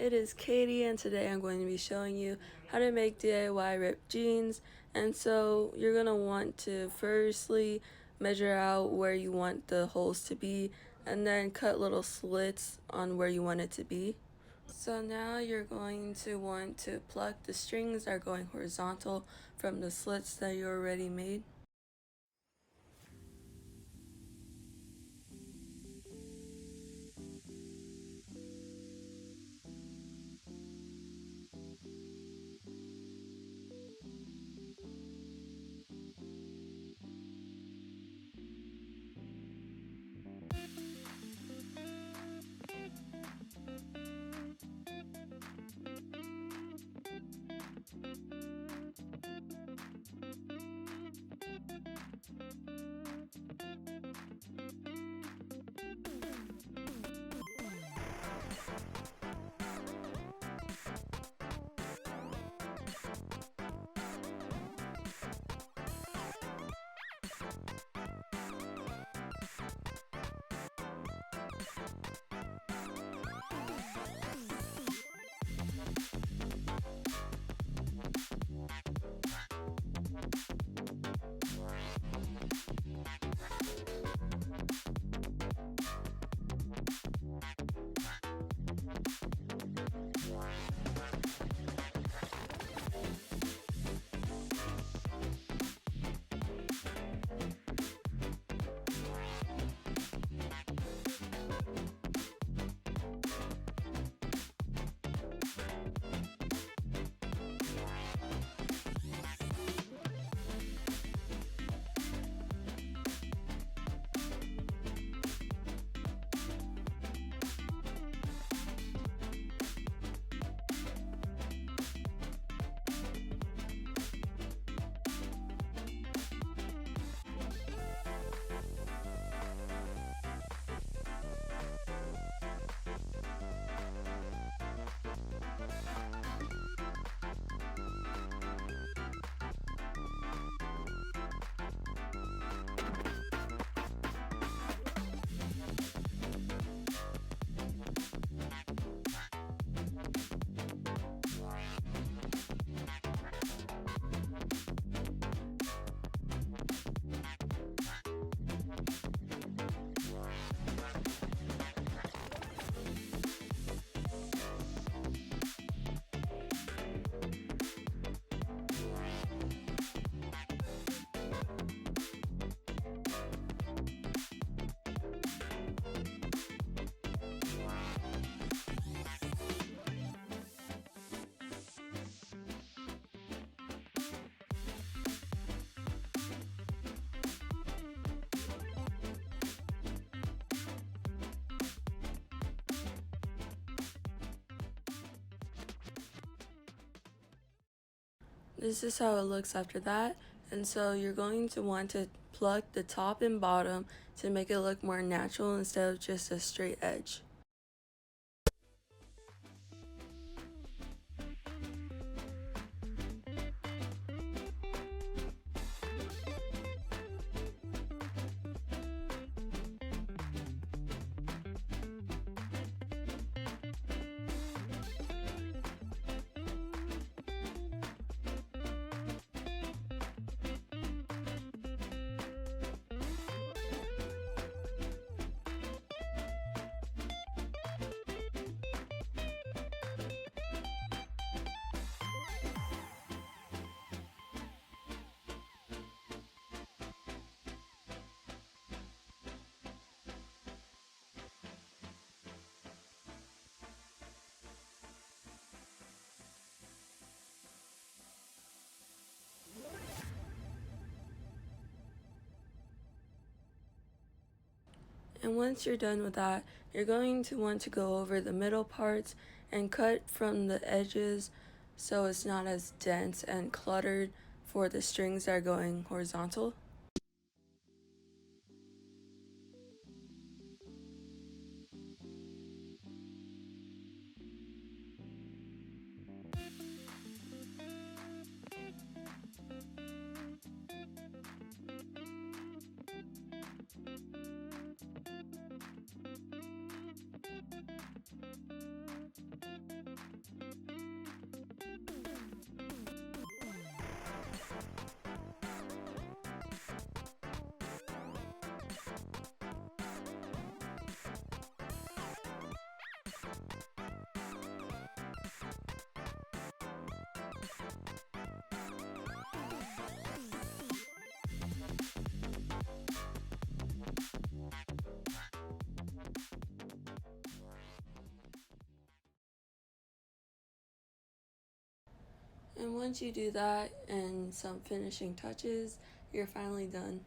it is Katie, and today I'm going to be showing you how to make DIY ripped jeans. And so you're going to want to firstly measure out where you want the holes to be and then cut little slits on where you want it to be. So now you're going to want to pluck the strings that are going horizontal from the slits that you already made. This is how it looks after that, and so you're going to want to pluck the top and bottom to make it look more natural instead of just a straight edge. And once you're done with that, you're going to want to go over the middle parts and cut from the edges so it's not as dense and cluttered for the strings that are going horizontal. And once you do that and some finishing touches, you're finally done.